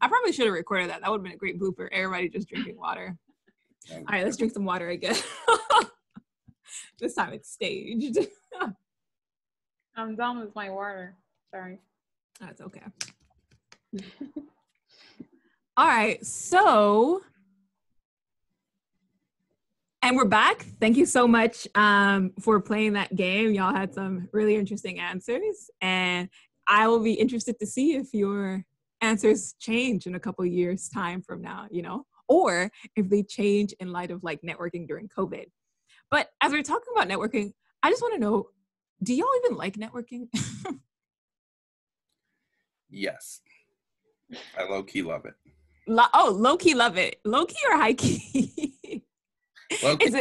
I probably should have recorded that. That would have been a great blooper. Everybody just drinking water. All right, let's drink some water again. This time it's staged. I'm done with my water. Sorry. That's okay. All right, so, and we're back. Thank you so much for playing that game. Y'all had some really interesting answers, and I will be interested to see if your answers change in a couple of years' time from now, you know, or if they change in light of like networking during COVID. But as we're talking about networking, I just want to know, do y'all even like networking? Yes. I low-key love it. Low-key love it. Low-key or high-key? Low-key. Is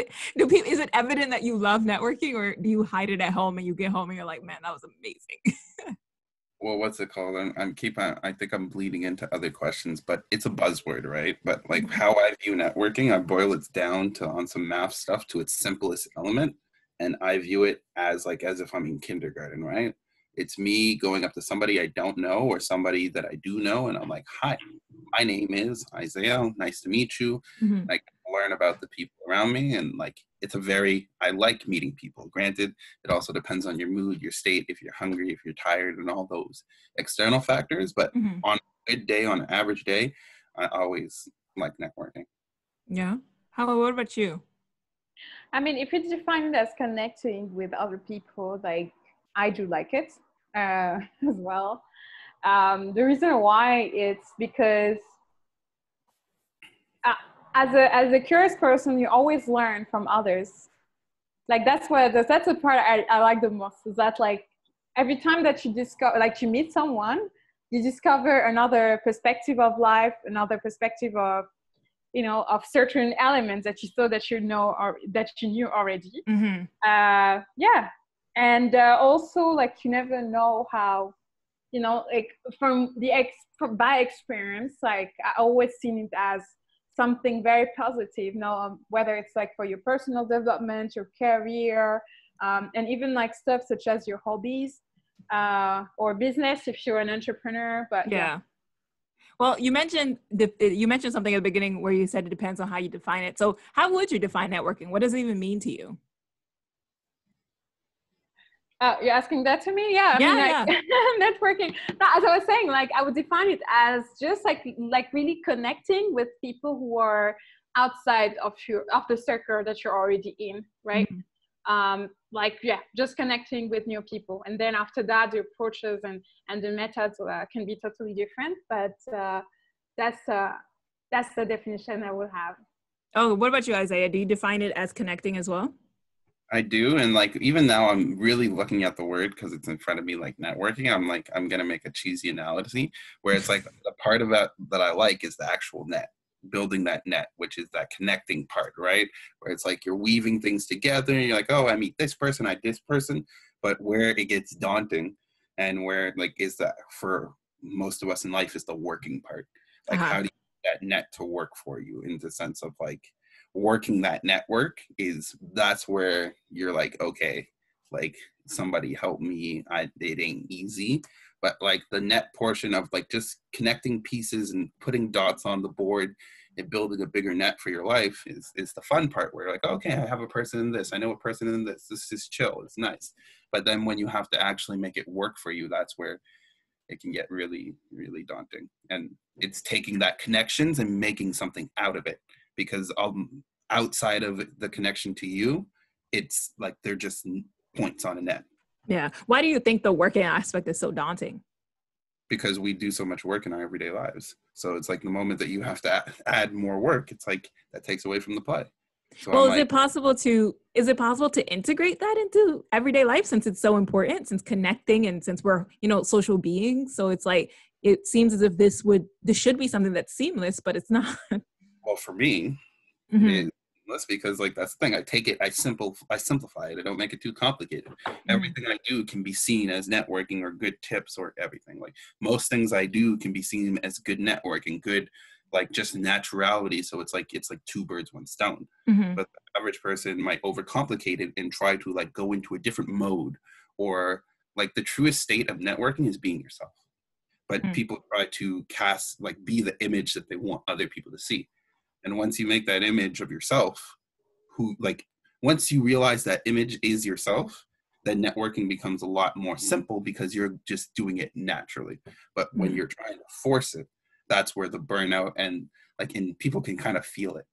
it evident that you love networking, or do you hide it at home and you get home and you're like, man, that was amazing? Well, what's it called? I think I'm bleeding into other questions, but it's a buzzword, right? But like how I view networking, I boil it down to on some math stuff to its simplest element. And I view it as if I'm in kindergarten, right? It's me going up to somebody I don't know or somebody that I do know. And I'm like, hi, my name is Isaiah. Nice to meet you. Mm-hmm. Like, learn about the people around me. And like, I like meeting people. Granted, it also depends on your mood, your state, if you're hungry, if you're tired, and all those external factors. But on a good day, on an average day, I always like networking. Yeah. Hawa, what about you? I mean, if it's defined as connecting with other people, like I do like it as well. The reason why it's because as a curious person, you always learn from others. Like that's the part I like the most, is that like every time that you discover, like you meet someone, you discover another perspective of life, another perspective of, you know, of certain elements that you thought that you know or that you knew already. Mm-hmm. Yeah. And also, like, you never know how, you know, like by experience, like I always seen it as something very positive, you know, whether it's like for your personal development, your career, and even like stuff such as your hobbies or business if you're an entrepreneur. But yeah. Well, you mentioned something at the beginning where you said it depends on how you define it. So how would you define networking? What does it even mean to you? You're asking that to me? Yeah. I mean, networking. No, as I was saying, like I would define it as just like really connecting with people who are outside of the circle that you're already in, right? Mm-hmm. Just connecting with new people, and then after that, the approaches and the methods can be totally different. But that's the definition I would have. Oh, what about you, Isaiah? Do you define it as connecting as well? I do. And like, even now I'm really looking at the word because it's in front of me, like networking. I'm like, I'm going to make a cheesy analogy where it's like the part of that I like is the actual net, building that net, which is that connecting part, right? Where it's like you're weaving things together and you're like, oh, I meet this person, this person. But where it gets daunting and where like is that for most of us in life is the working part. Like how do you get that net to work for you in the sense of like, working that network that's where you're like, okay, like somebody help me. It ain't easy, but like the net portion of like just connecting pieces and putting dots on the board and building a bigger net for your life is the fun part where like, okay, I have a person in this, I know a person in this is chill, it's nice. But then when you have to actually make it work for you, that's where it can get really, really daunting. And it's taking that connections and making something out of it. Because outside of the connection to you, it's like they're just points on a net. Yeah. Why do you think the working aspect is so daunting? Because we do so much work in our everyday lives. So it's like the moment that you have to add more work, it's like that takes away from the play. So well, is it possible to integrate that into everyday life since it's so important, since connecting and since we're, you know, social beings? So it's like, it seems as if this should be something that's seamless, but it's not. Well, for me, it is seamless because like that's the thing. I take it, I simplify it. I don't make it too complicated. Everything I do can be seen as networking or good tips or everything. Like most things I do can be seen as good networking, good like just naturality. So it's like two birds, one stone. But the average person might overcomplicate it and try to like go into a different mode, or like the truest state of networking is being yourself. but people try to cast, like, be the image that they want other people to see. And once you make that image of yourself, once you realize that image is yourself, then networking becomes a lot more simple because you're just doing it naturally. But when you're trying to force it, that's where the burnout and people can kind of feel it.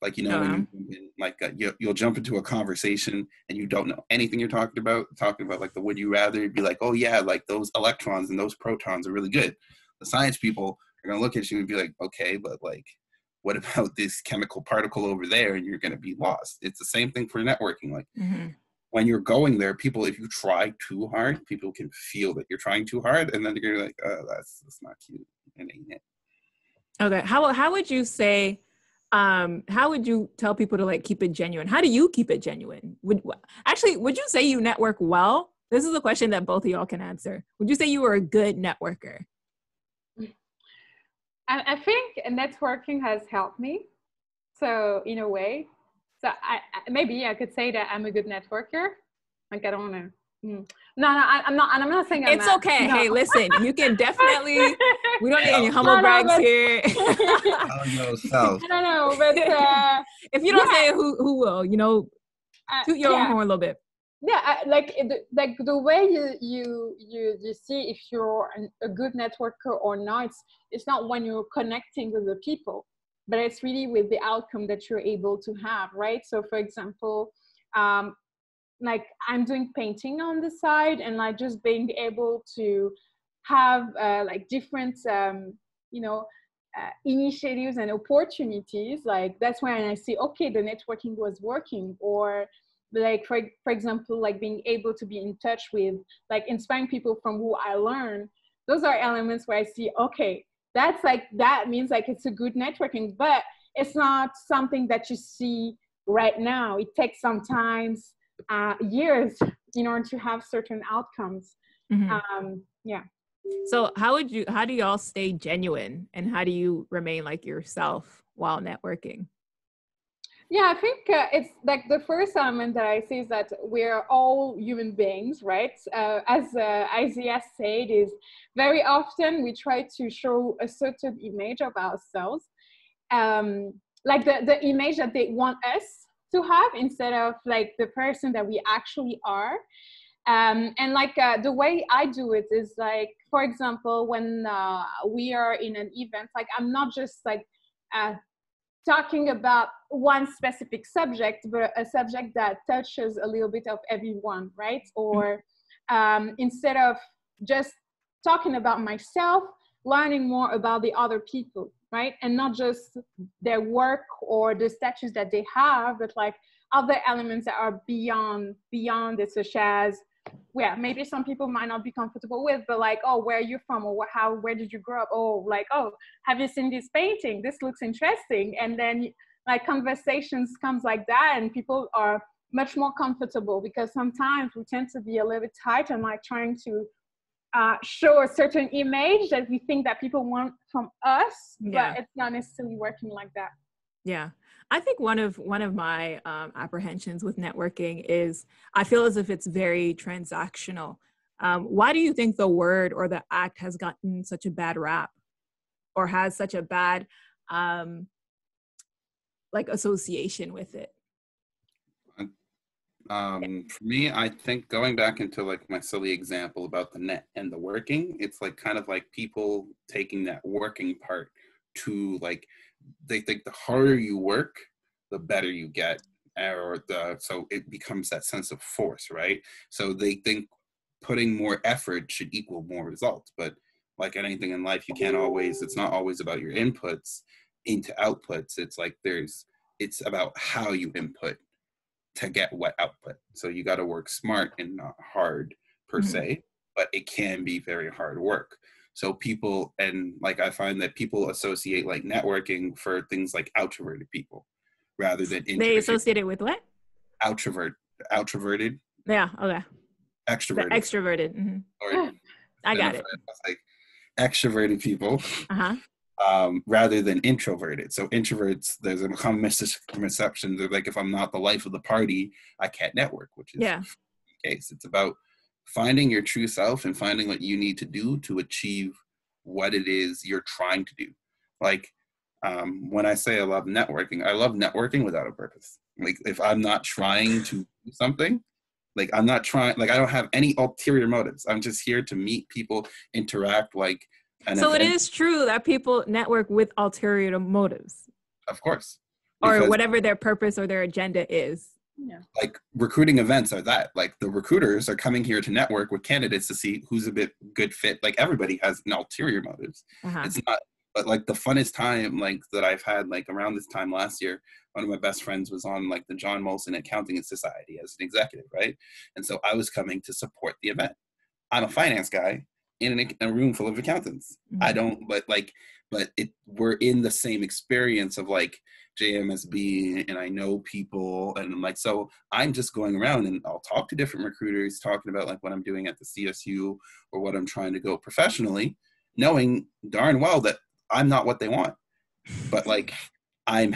Like, when you'll jump into a conversation and you don't know anything you're talking about like the would you rather, you'd be like, oh yeah, like those electrons and those protons are really good. The science people are going to look at you and be like, okay, but like, what about this chemical particle over there? And you're going to be lost. It's the same thing for networking. Like when you're going there, people, if you try too hard, people can feel that you're trying too hard. And then they're like, oh, that's not cute. And ain't it. Okay. How would you say, how would you tell people to like keep it genuine? How do you keep it genuine? Would you say you network well? This is a question that both of y'all can answer. Would you say you were a good networker? I think networking has helped me. So in a way, maybe I could say that I'm a good networker. Like, I don't want to. No, I'm not. And I'm not saying it's okay. No. Hey, listen, you can definitely. We don't need any humble brags here. I don't know, but if you don't say it, who will? Toot your own horn a little bit. Yeah, like the way you see if you're a good networker or not, it's not when you're connecting with the people, but it's really with the outcome that you're able to have, right? So for example, like I'm doing painting on the side, and like just being able to have like different initiatives and opportunities, like that's when I see, okay, the networking was working. Or like for example, like being able to be in touch with like inspiring people from who I learn. Those are elements where I see, okay, that means like it's a good networking, but it's not something that you see right now. It takes sometimes years in order to have certain outcomes. Yeah. So how do y'all stay genuine, and how do you remain like yourself while networking? Yeah, I think it's like the first element that I see is that we're all human beings, right? As Isaiah said, is very often we try to show a certain image of ourselves, like the image that they want us to have, instead of like the person that we actually are. And like the way I do it is like, for example, when we are in an event, like I'm not just like talking about one specific subject, but a subject that touches a little bit of everyone, right? Or instead of just talking about myself, learning more about the other people, right? And not just their work or the status that they have, but like other elements that are beyond it, such as, yeah, maybe some people might not be comfortable with, but like, oh, where are you from? Or where did you grow up? Oh, like, oh, have you seen this painting? This looks interesting. And then like conversations comes like that, and people are much more comfortable, because sometimes we tend to be a little bit tight and like trying to show a certain image that we think that people want from us, but it's not necessarily working like that. Yeah. I think one of my apprehensions with networking is I feel as if it's very transactional. Why do you think the word or the act has gotten such a bad rap, or has such a bad like association with it? For me, I think going back into like my silly example about the net and the working, it's like kind of like people taking that working part to like, they think the harder you work, the better you get, so it becomes that sense of force, right? So they think putting more effort should equal more results, but like anything in life, it's not always about your inputs into outputs. It's like it's about how you input to get what output. So you got to work smart and not hard per se, but it can be very hard work. So people, and like I find that people associate like networking for things like outroverted people rather than introverted. They associate it with what? Outroverted. Yeah. Okay. Extroverted. Extroverted. Mm-hmm. Or, I got it. Like extroverted people. Uh-huh. Rather than introverted. So introverts, there's a common misconception. They're like, if I'm not the life of the party, I can't network, which is the case. It's about finding your true self and finding what you need to do to achieve what it is you're trying to do. Like, when I say I love networking without a purpose. Like, if I'm not trying to do something, like I'm not trying, like I don't have any ulterior motives. I'm just here to meet people, interact, like an So event. it is true that people network with ulterior motives. Of course. Or whatever their purpose or their agenda is. Yeah. Like recruiting events are that. Like the recruiters are coming here to network with candidates to see who's a bit good fit. Like everybody has an ulterior motives. It's not, but like the funnest time like that I've had, like around this time last year, one of my best friends was on like the John Molson Accounting Society as an executive, right? And so I was coming to support the event. I'm a finance guy in a room full of accountants. I don't, we're in the same experience of like JMSB, and I know people, and I'm like, so I'm just going around and I'll talk to different recruiters talking about like what I'm doing at the CSU or what I'm trying to go professionally, knowing darn well that I'm not what they want. But like I'm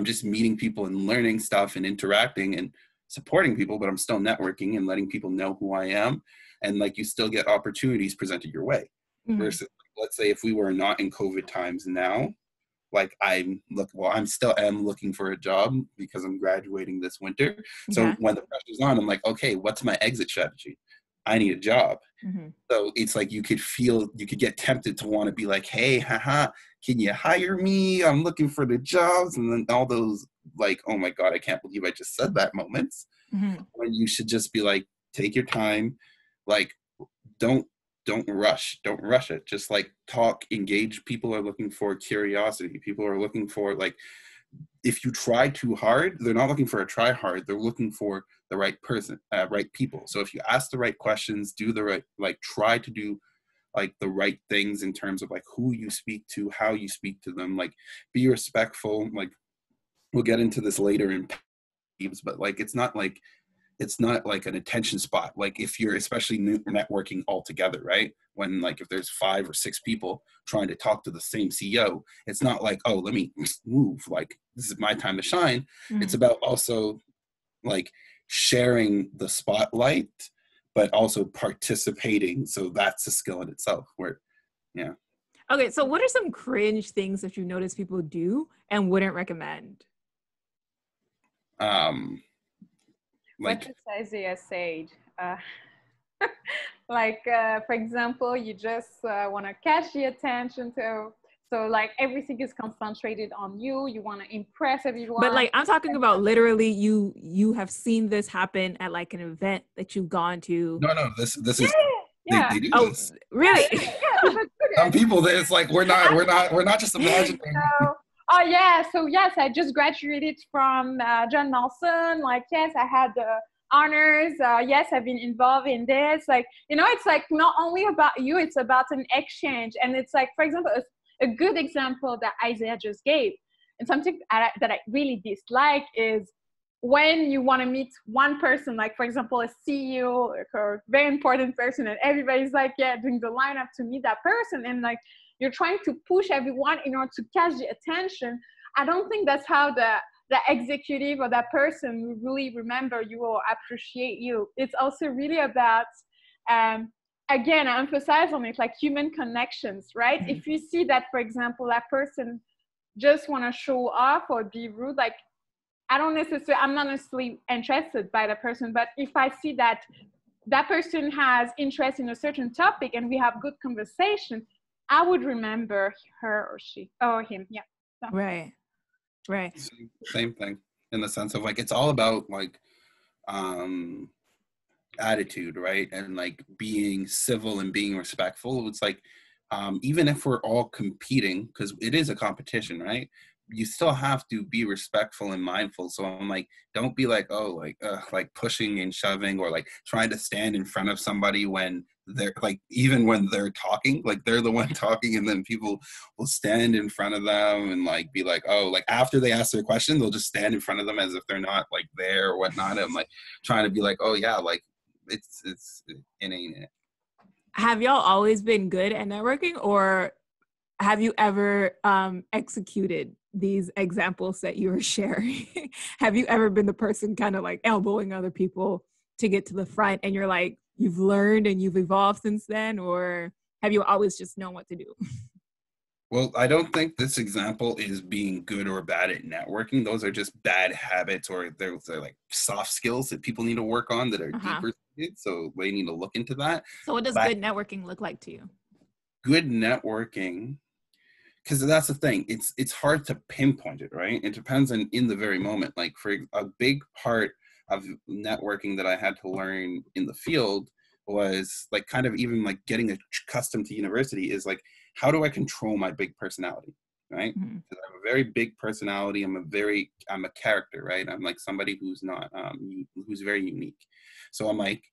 just meeting people and learning stuff and interacting and supporting people, but I'm still networking and letting people know who I am. And like you still get opportunities presented your way. Versus, let's say if we were not in COVID times now, like I'm still looking for a job because I'm graduating this winter. So when the pressure's on, I'm like, okay, what's my exit strategy? I need a job. So it's like you could get tempted to want to be like, hey, can you hire me? I'm looking for the jobs. And then all those like, oh my God, I can't believe I just said that moments. When you should just be like, take your time. Like, don't rush it. Just like talk, engage. People are looking for curiosity. People are looking for like, if you try too hard, they're not looking for a try hard. They're looking for the right person, right people. So if you ask the right questions, do the right, like try to do like the right things in terms of like who you speak to, how you speak to them, like be respectful. Like we'll get into this later in peeves, but like it's not like an attention spot. Like if you're especially networking all together, right? When like if there's 5 or 6 people trying to talk to the same CEO, it's not like, oh, let me move. Like this is my time to shine. It's about also like sharing the spotlight, but also participating. So that's a skill in itself. Okay, so what are some cringe things that you notice people do and wouldn't recommend? What does Isaiah say? For example, you just want to catch the attention so like everything is concentrated on you. You want to impress everyone. But like I'm talking about literally you have seen this happen at like an event that you've gone to. No, this is they do this. Really? Some people, it's like we're not just imagining. Oh yeah, so yes, I just graduated from John Molson. Like yes, I had the honors. Yes, I've been involved in this. Like it's like not only about you, it's about an exchange. And it's like, for example, a good example that Isaiah just gave, and something that I really dislike is when you want to meet one person, like for example, a CEO or a very important person, and everybody's like, yeah, doing the lineup to meet that person, and like you're trying to push everyone in order to catch the attention. I don't think that's how the executive or that person will really remember you or appreciate you. It's also really about, again, I emphasize on it, like human connections, right? If you see that, for example, that person just want to show off or be rude, like I'm not necessarily interested by the person, but if I see that that person has interest in a certain topic and we have good conversation, I would remember her or she or him. Yeah. So. Right. Same thing in the sense of like, it's all about like attitude, right? And like being civil and being respectful. It's like, even if we're all competing, because it is a competition, right? You still have to be respectful and mindful. So I'm like, don't be like, like pushing and shoving or like trying to stand in front of somebody when they're like, even when they're talking, like they're the one talking, and then people will stand in front of them and like be like, oh, like after they ask their question, they'll just stand in front of them as if they're not like there or whatnot. And I'm like trying to be like, oh yeah, like it ain't it. Have y'all always been good at networking, or have you ever executed these examples that you were sharing? Have you ever been the person kind of like elbowing other people to get to the front, and you're like, you've learned and you've evolved since then? Or have you always just known what to do? Well, I don't think this example is being good or bad at networking. Those are just bad habits, or they're like soft skills that people need to work on that are deeper. So they need to look into that. So what does good networking look like to you? Good networking, because that's the thing. It's hard to pinpoint it, right? It depends on in the very moment. Like for a big part of networking that I had to learn in the field was like kind of even like getting accustomed to university is like, how do I control my big personality, right? Because I have a very big personality. I'm a character, right? I'm like somebody who's not, who's very unique. So I'm like,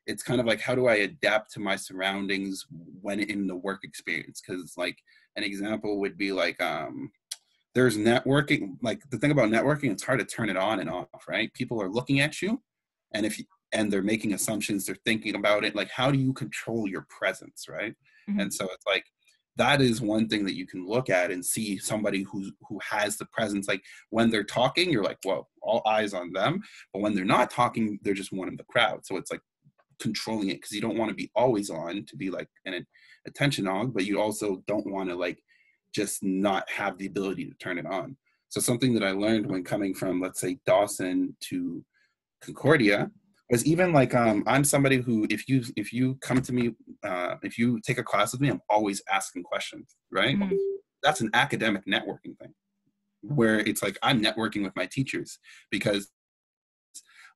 it's kind of like, how do I adapt to my surroundings when in the work experience? Because like an example would be like, there's networking, like the thing about networking, it's hard to turn it on and off, right? People are looking at you, and and they're making assumptions, they're thinking about it. Like, how do you control your presence, right? And so it's like, that is one thing that you can look at and see somebody who has the presence. Like when they're talking, you're like, whoa, all eyes on them. But when they're not talking, they're just one of the crowd. So it's like controlling it, because you don't want to be always on to be like an attention hog, but you also don't want to like just not have the ability to turn it on. So something that I learned when coming from, let's say, Dawson to Concordia was even like, I'm somebody who, if you come to me, if you take a class with me, I'm always asking questions, right? That's an academic networking thing, where it's like I'm networking with my teachers because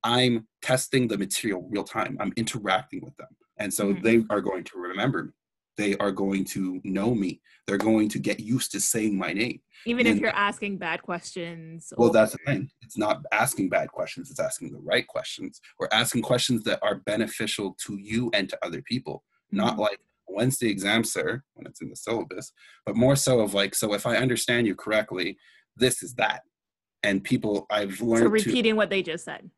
I'm testing the material real time. I'm interacting with them. And so they are going to remember me. They are going to know me. They're going to get used to saying my name. Even if you're asking bad questions. Well, that's the thing. It's not asking bad questions. It's asking the right questions, or asking questions that are beneficial to you and to other people. Not like, when's the exam, sir, when it's in the syllabus, but more so of like, so if I understand you correctly, this is that. And people, I've learned so repeating what they just said.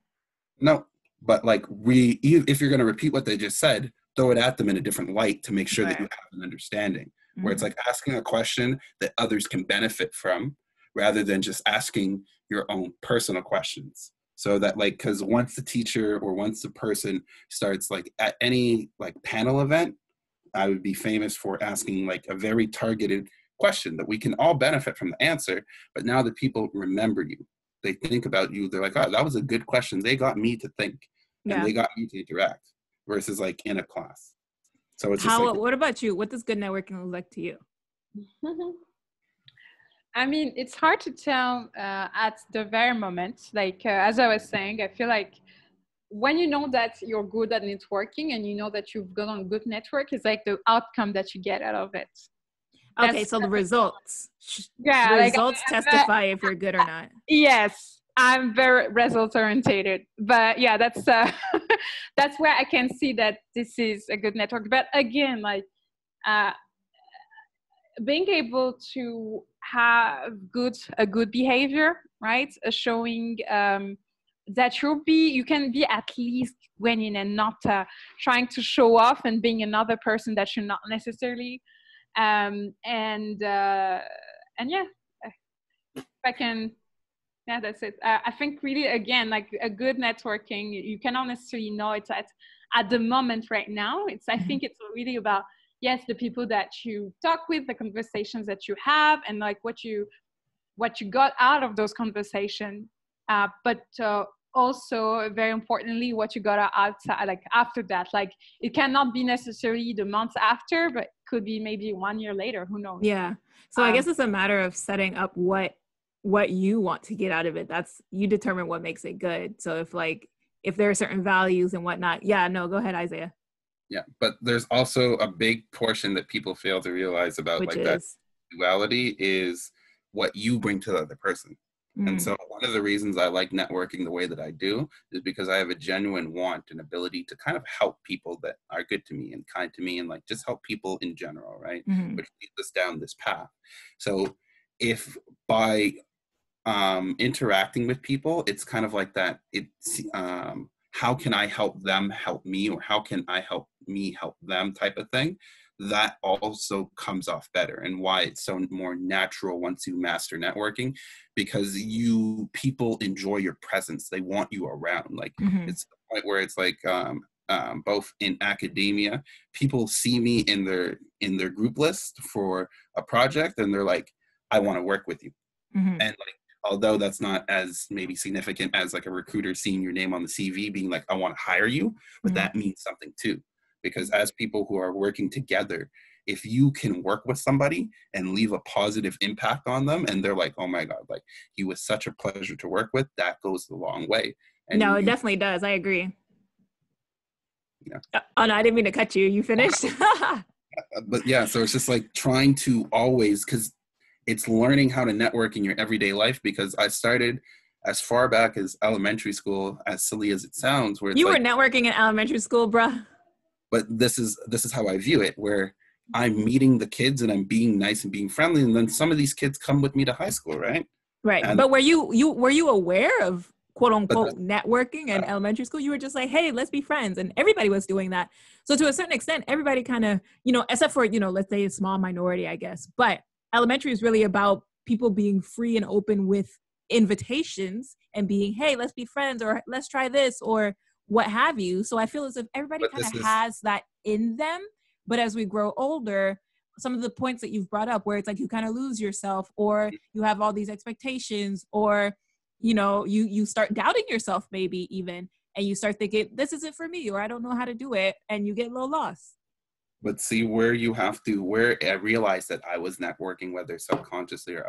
No, but like if you're going to repeat what they just said, throw it at them in a different light to make sure that you have an understanding. Where it's like asking a question that others can benefit from, rather than just asking your own personal questions. So that like, because once the teacher or once the person starts like at any like panel event, I would be famous for asking like a very targeted question that we can all benefit from the answer. But now that people remember you, they think about you, they're like, oh, that was a good question. They got me to think, and they got me to interact, versus like in a class. So it's just Hawa, like, what about you? What does good networking look like to you? I mean, it's hard to tell at the very moment. Like, as I was saying, I feel like when you know that you're good at networking and you know that you've got on good network, it's like the outcome that you get out of it. Okay, so the results. Yeah, the results testify if you're good or not. Yes, I'm very results orientated, but yeah, that's that's where I can see that this is a good network. But again, like being able to have a good behavior, right? Showing that you can be at least winning and not trying to show off and being another person that you're not necessarily. And yeah, if I can. Yeah, that's it. I think really, again, like a good networking, you cannot necessarily know it at the moment right now. I think it's really about, yes, the people that you talk with, the conversations that you have, and like what you got out of those conversations. But also, very importantly, what you got outside, like after that. Like it cannot be necessarily the months after, but could be maybe 1 year later. Who knows? Yeah. So I guess it's a matter of setting up what you want to get out of it. That's, you determine what makes it good. So if there are certain values and whatnot. Yeah, no, go ahead, Isaiah. Yeah, but there's also a big portion that people fail to realize about that duality is what you bring to the other person. And so one of the reasons I like networking the way that I do is because I have a genuine want and ability to kind of help people that are good to me and kind to me, and like just help people in general, right? Which leads us down this path. So if by interacting with people, it's kind of like that, it's how can I help them help me, or how can I help me help them type of thing. That also comes off better, and why it's so more natural once you master networking, because people enjoy your presence. They want you around. Like it's the point where it's like both in academia. People see me in their group list for a project, and they're like, I want to work with you. Mm-hmm. And like, although that's not as maybe significant as like a recruiter seeing your name on the CV being like, I want to hire you, but that means something too. Because as people who are working together, if you can work with somebody and leave a positive impact on them, and they're like, oh my God, like he was such a pleasure to work with, that goes a long way. And no, it definitely does. I agree. Yeah. Oh no, I didn't mean to cut you. You finished? But yeah, so it's just like trying to always, because it's learning how to network in your everyday life, because I started as far back as elementary school, as silly as it sounds, where it's you like, were networking in elementary school, bruh. But this is how I view it, where I'm meeting the kids and I'm being nice and being friendly, and then some of these kids come with me to high school, right? Right. And But were you aware of quote unquote but networking in elementary school? You were just like, hey, let's be friends. And everybody was doing that. So to a certain extent, everybody kind of, except for, let's say a small minority, I guess. But elementary is really about people being free and open with invitations and being, hey, let's be friends, or let's try this, or what have you. So I feel as if everybody kind of has that in them. But as we grow older, some of the points that you've brought up where it's like you kind of lose yourself, or you have all these expectations, or you start doubting yourself maybe even, and you start thinking this isn't for me, or I don't know how to do it, and you get a little lost. But see where I realized that I was networking, whether subconsciously or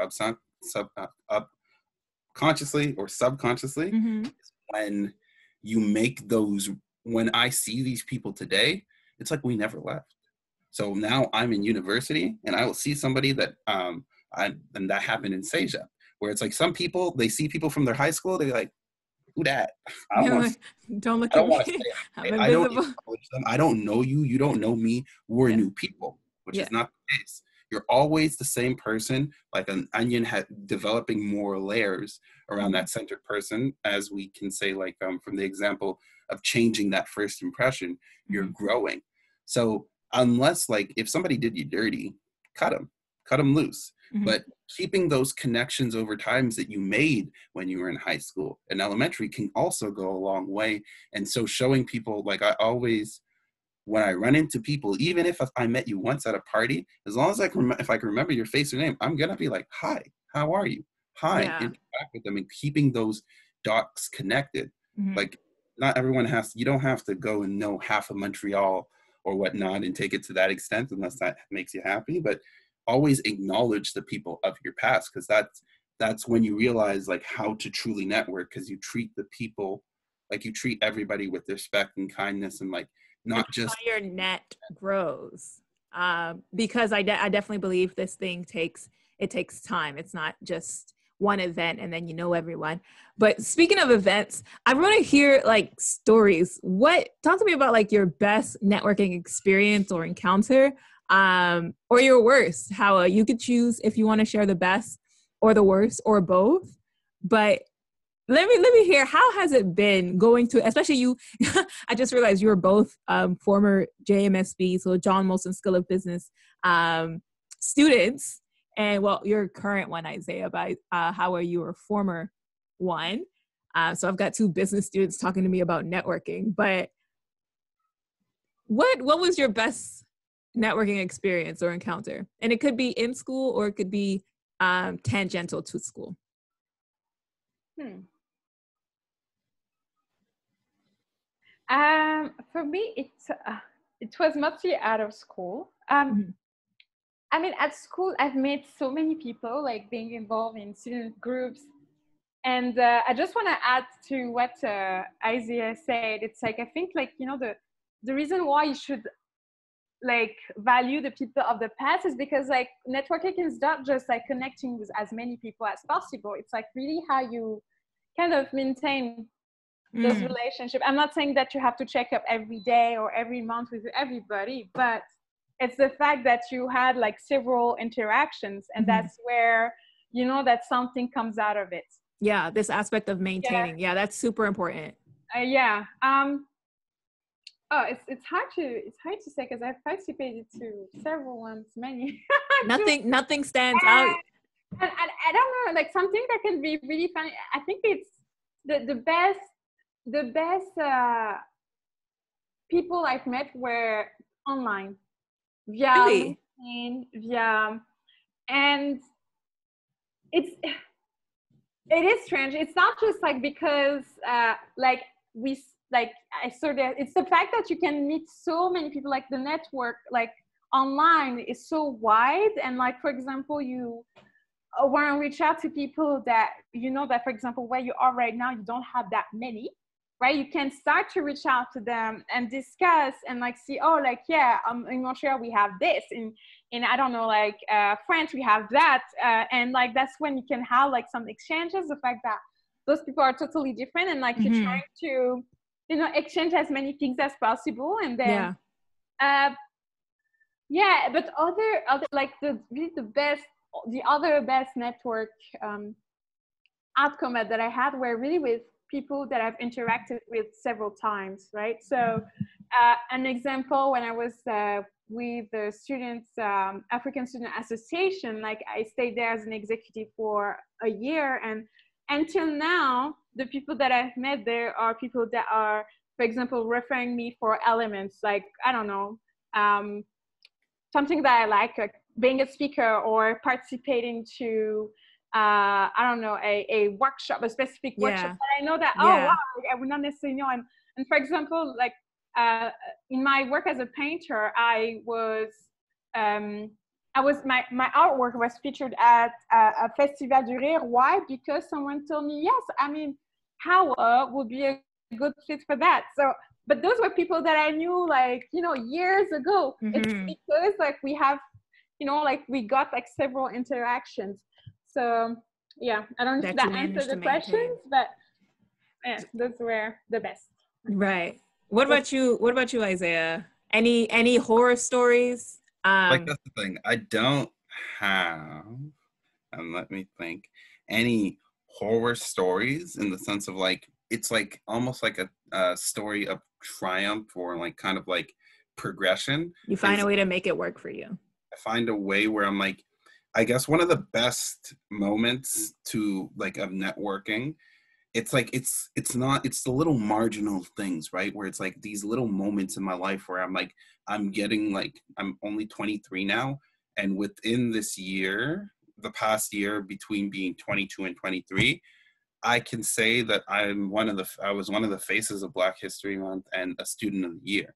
consciously or subconsciously, is when you make those, when I see these people today, it's like we never left. So now I'm in university and I will see somebody that, and that happened in Seja, where it's like some people, they see people from their high school, they're like, who that? Don't look I don't at want to me. say I'm I don't invisible. acknowledge them. I don't know you. You don't know me. We're new people, which is not the case. You're always the same person, like an onion developing more layers around that centered person, as we can say, like from the example of changing that first impression, you're growing. So unless, like, if somebody did you dirty, cut them loose. But keeping those connections over times that you made when you were in high school and elementary can also go a long way. And so showing people, like, I always, when I run into people, even if I met you once at a party, as long as if I can remember your face or name, I'm gonna be like, hi, how are you? Hi, interact with them, and keeping those dots connected. Like, not everyone you don't have to go and know half of Montreal or whatnot and take it to that extent, unless that makes you happy. But always acknowledge the people of your past, because that's when you realize, like, how to truly network, because you treat the people like you treat everybody with respect and kindness, and like not just how your net grows. Because I definitely believe this thing takes time. It's not just one event and then everyone. But speaking of events, I want to hear like stories. Talk to me about like your best networking experience or encounter, or your worst. How you could choose if you want to share the best or the worst or both. But let me hear, how has it been going to, especially you, I just realized you were both former JMSB, so John Molson School of Business students, and well, your current one, Isaiah, but how are you a former one? So I've got two business students talking to me about networking, but what was your best networking experience or encounter? And it could be in school or it could be tangential to school. For me, it was mostly out of school. I mean, at school, I've met so many people, like being involved in student groups. And I just want to add to what Isaiah said. It's like, I think, like, the reason why you should like value the people of the past is because like networking is not just like connecting with as many people as possible. It's like really how you kind of maintain those relationships. I'm not saying that you have to check up every day or every month with everybody, but it's the fact that you had like several interactions, and that's where that something comes out of it. Yeah, this aspect of maintaining. Yeah, that's super important. It's hard to say because I've participated to several ones, many. Nothing stands out. And I don't know, like something that can be really funny. I think it's the best people I've met were online via Really? LinkedIn, and it is strange. It's not just like because like we like I saw that it's the fact that you can meet so many people, like the network like online is so wide, and like for example you want to reach out to people that you know that for example where you are right now you don't have that many, right? You can start to reach out to them and discuss and like see, oh, like, yeah, in Montreal we have this, in I don't know, like France we have that, and like that's when you can have like some exchanges. The fact that those people are totally different, and like you're trying to, you know, exchange as many things as possible, and then yeah, but other like the really the other best network outcome that I had were really with people that I've interacted with several times, right? So an example, when I was with the students, African Student Association, like I stayed there as an executive for a year, and until now, the people that I've met there are people that are, for example, referring me for elements, like, I don't know, something that I like being a speaker or participating to I don't know, a workshop, a specific workshop that I know that, oh, wow, like, I would not necessarily know. And for example, like in my work as a painter, my artwork was featured at a Festival du Rire. Why? Because someone told me, yes, I mean, Hawa would be a good fit for that. So, but those were people that I knew, like, you know, years ago. It's because like we have, you know, like we got like several interactions. So yeah, I don't know if that answered the questions, but yeah, those were the best. Right. What about you? What about you, Isaiah? Any horror stories? Like that's the thing. I don't have, and let me think, any horror stories in the sense of like it's like almost like a story of triumph or like kind of like progression. You find a way to make it work for you. I find a way where I'm like, I guess one of the best moments to like of networking, it's like it's the little marginal things, right? Where it's like these little moments in my life where I'm like, I'm only 23 now, and within this year, the past year between being 22 and 23, I can say that I was one of the faces of Black History Month and a student of the year,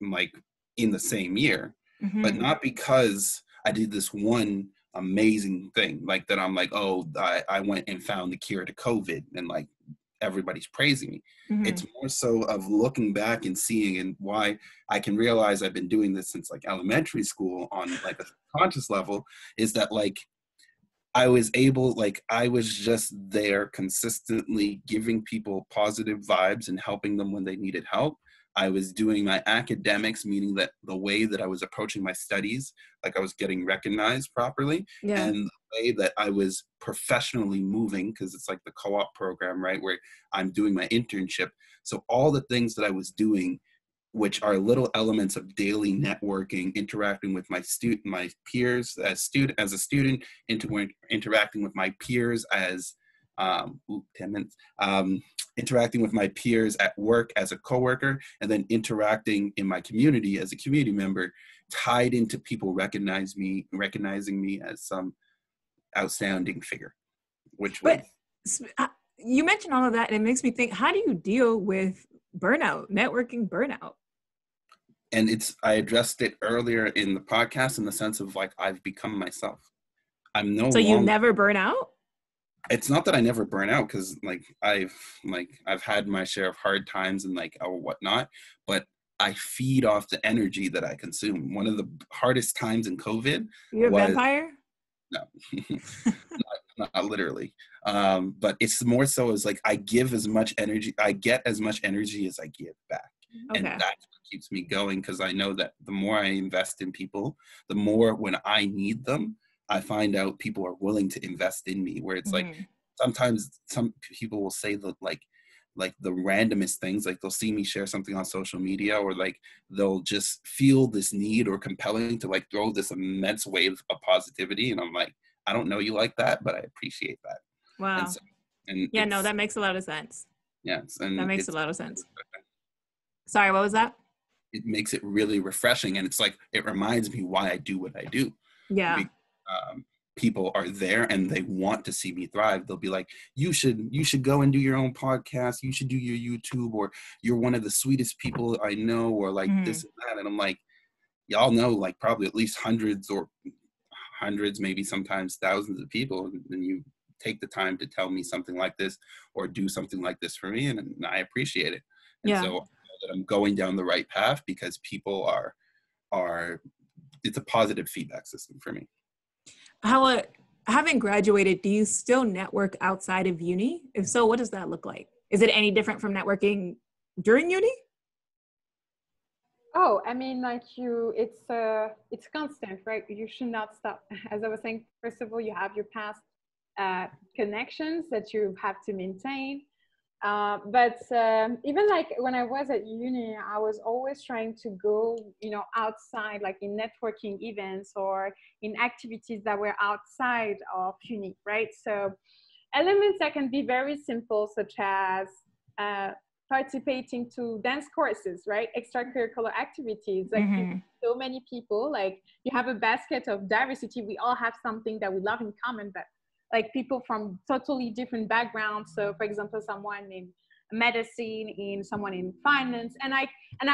like in the same year, but not because I did this one amazing thing like that. I'm like, oh, I went and found the cure to COVID and like everybody's praising me. It's more so of looking back and seeing, and why I can realize I've been doing this since like elementary school on like a conscious level, is that like I was just there consistently giving people positive vibes and helping them when they needed help. I was doing my academics, meaning that the way that I was approaching my studies, like I was getting recognized properly, and the way that I was professionally moving, because it's like the co-op program, right, where I'm doing my internship. So all the things that I was doing, which are little elements of daily networking, interacting with my peers as a student, interacting with my peers as 10 minutes, interacting with my peers at work as a coworker, and then interacting in my community as a community member, tied into people recognizing me as some outstanding figure. You mentioned all of that, and it makes me think, how do you deal with networking burnout? And I addressed it earlier in the podcast in the sense of like, I've become myself. So you never burn out? It's not that I never burn out, because like I've had my share of hard times and like or whatnot, but I feed off the energy that I consume. One of the hardest times in COVID. You're a vampire? No, not literally. But it's more so as like I get as much energy as I give back. Okay. And that's what keeps me going, because I know that the more I invest in people, the more when I need them, I find out people are willing to invest in me, where it's like sometimes some people will say that like the randomest things, like they'll see me share something on social media, or like they'll just feel this need or compelling to like throw this immense wave of positivity. And I'm like, I don't know you like that, but I appreciate that. Wow. And no, that makes a lot of sense. Yes. And that makes a lot of sense. Sorry, what was that? it makes it really refreshing. And it's like, it reminds me why I do what I do. Yeah. People are there and they want to see me thrive. They'll be like, you should go and do your own podcast. You should do your YouTube, or you're one of the sweetest people I know, or like this and that. And I'm like, y'all know like probably at least hundreds, maybe sometimes thousands of people. And you take the time to tell me something like this or do something like this for me. And I appreciate it. And so I know that I'm going down the right path because people are, it's a positive feedback system for me. Hawa, having graduated, do you still network outside of uni? If so, what does that look like? Is it any different from networking during uni? Oh, I mean, like it's constant, right? You should not stop. As I was saying, first of all, you have your past connections that you have to maintain. But even like when I was at uni, I was always trying to go, outside, like in networking events or in activities that were outside of uni, right? So elements that can be very simple, such as participating to dance courses, right? Extracurricular activities. Like so many people, like you have a basket of diversity. We all have something that we love in common, but like people from totally different backgrounds. So for example, someone in medicine, someone in finance. And I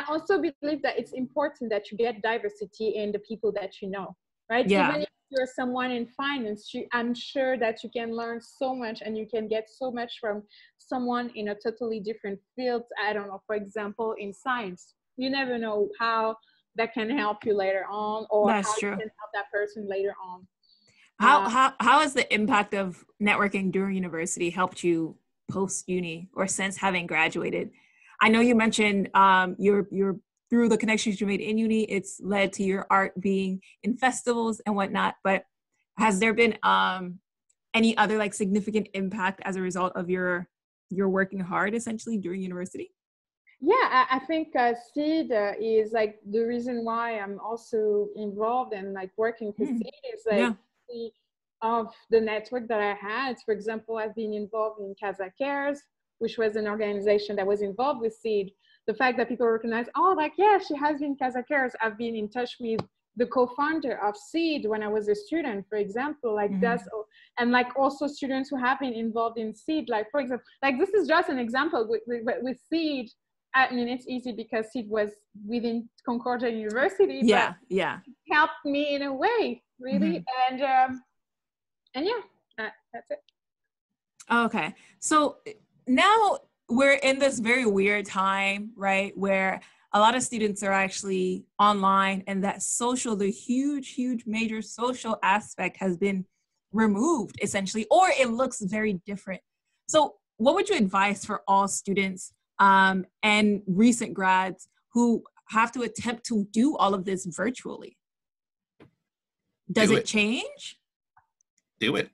also believe that it's important that you get diversity in the people that you know, right? Yeah. Even if you're someone in finance, I'm sure that you can learn so much and you can get so much from someone in a totally different field. I don't know, for example, in science, you never know how that can help you later on, or That's how true. you can help that person later on. How has the impact of networking during university helped you post uni or since having graduated? I know you mentioned you're through the connections you made in uni, it's led to your art being in festivals and whatnot. But has there been any other like significant impact as a result of your working hard essentially during university? Yeah, I think Seed is like the reason why I'm also involved and like working for Seed is like of the network that I had. For example, I've been involved in Casa Cares, which was an organization that was involved with Seed. The fact that people recognize, oh, like, yeah, she has been Casa Cares. I've been in touch with the co-founder of Seed when I was a student, for example, like that's, and like also students who have been involved in Seed, like for example, like this is just an example with Seed. I mean, it's easy because Seed was within Concordia University, but it helped me in a way, really. And yeah, that's it. Okay. So now we're in this very weird time, right? Where a lot of students are actually online and that the huge, major social aspect has been removed essentially, or it looks very different. So what would you advise for all students and recent grads who have to attempt to do all of this virtually? Does it change? Do it.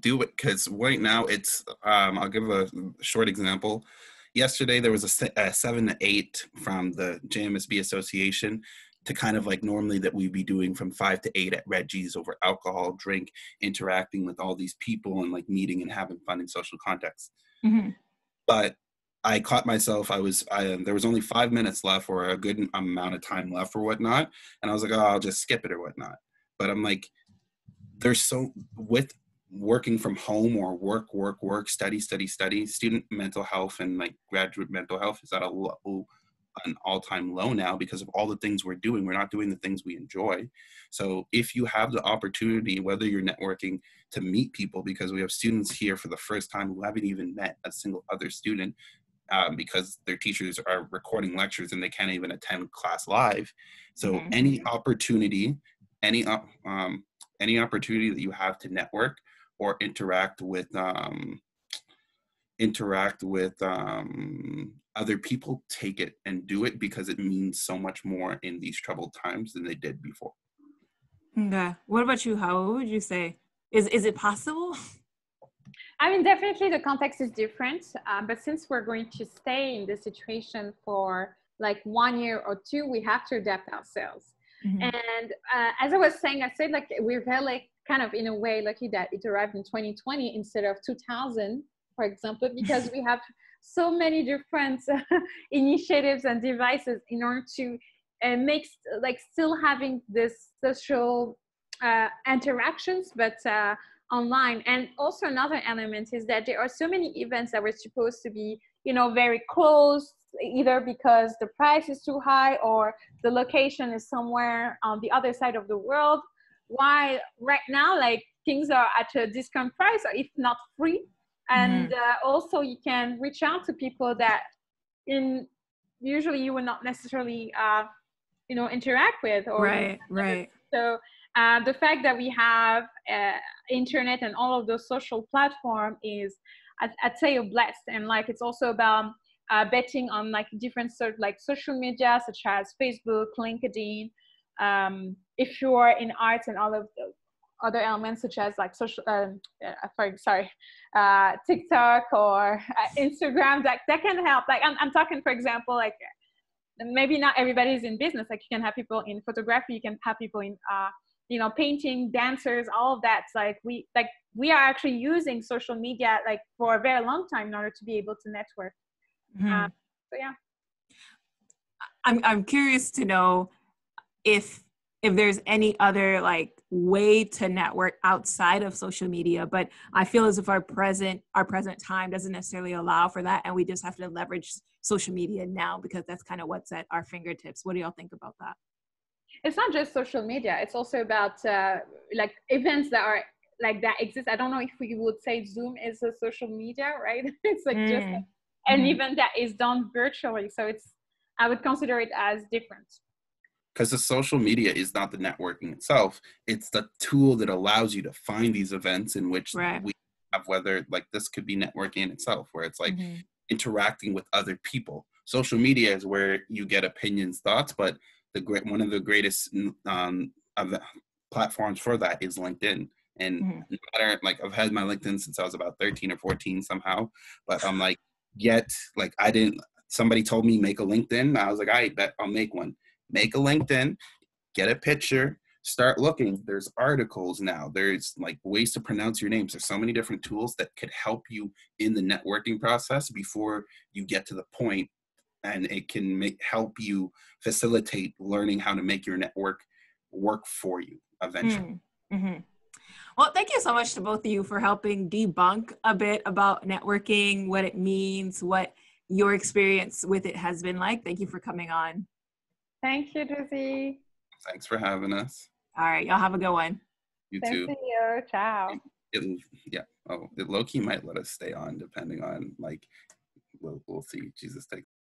Because right now it's I'll give a short example. Yesterday there was a 7 to 8 from the JMSB Association to kind of like normally that we'd be doing from 5 to 8 at Reggie's over alcohol, drink, interacting with all these people and like meeting and having fun in social context. But I caught myself, there was only 5 minutes left or a good amount of time left or whatnot. And I was like, oh, I'll just skip it or whatnot. But I'm like, with working from home or work, study, student mental health and like graduate mental health is at an all-time low now because of all the things we're doing. We're not doing the things we enjoy. So if you have the opportunity, whether you're networking to meet people, because we have students here for the first time who haven't even met a single other student because their teachers are recording lectures and they can't even attend class live. So any opportunity that you have to network or interact with other people, take it and do it because it means so much more in these troubled times than they did before. Okay. What about you, Hawa? What would you say? Is it possible? I mean, definitely the context is different, but since we're going to stay in this situation for like 1 year or 2, we have to adapt ourselves. And as I was saying, I said like we're very kind of in a way lucky that it arrived in 2020 instead of 2000, for example, because so many different initiatives and devices in order to make like still having this social interactions, but online. And also another element is that there are so many events that were supposed to be, you know, very close, either because the price is too high or the location is somewhere on the other side of the world. While right now, like, things are at a discount price, or if not free. And also you can reach out to people that usually you would not necessarily you know, interact with, or right. So the fact that we have internet and all of those social platforms is, I'd say, a blessed. And like, it's also about betting on like different sort of like social media such as Facebook, LinkedIn. If you're in arts and all of the other elements such as like social, TikTok or Instagram, that can help. Like I'm talking, for example, like, maybe not everybody's in business. Like, you can have people in photography, you can have people in you know, painting, dancers, all of that. So like we are actually using social media like for a very long time in order to be able to network. So yeah, I'm curious to know if there's any other like way to network outside of social media, but I feel as if our present time doesn't necessarily allow for that, and we just have to leverage social media now because that's kind of what's at our fingertips. What do y'all think about that? It's not just social media, it's also about like events that are like that exist. I don't know if we would say Zoom is a social media, right? It's like just an event that is done virtually, so I would consider it as different. Because the social media is not the networking itself. It's the tool that allows you to find these events in which we have, whether like this could be networking in itself, where it's like interacting with other people. Social media is where you get opinions, thoughts, but one of the greatest of the platforms for that is LinkedIn. And no matter, like, I've had my LinkedIn since I was about 13 or 14 somehow, but I'm like, somebody told me make a LinkedIn. I was like, I bet I'll make one. Make a LinkedIn, get a picture, start looking. There's articles now. There's like ways to pronounce your names. There's so many different tools that could help you in the networking process before you get to the point, and it can help you facilitate learning how to make your network work for you eventually. Well, thank you so much to both of you for helping debunk a bit about networking, what it means, what your experience with it has been like. Thank you for coming on. Thank you, Josie. Thanks for having us. All right. Y'all have a good one. You too. Thank you. Ciao. It low-key might let us stay on depending on, like, we'll see. Jesus, take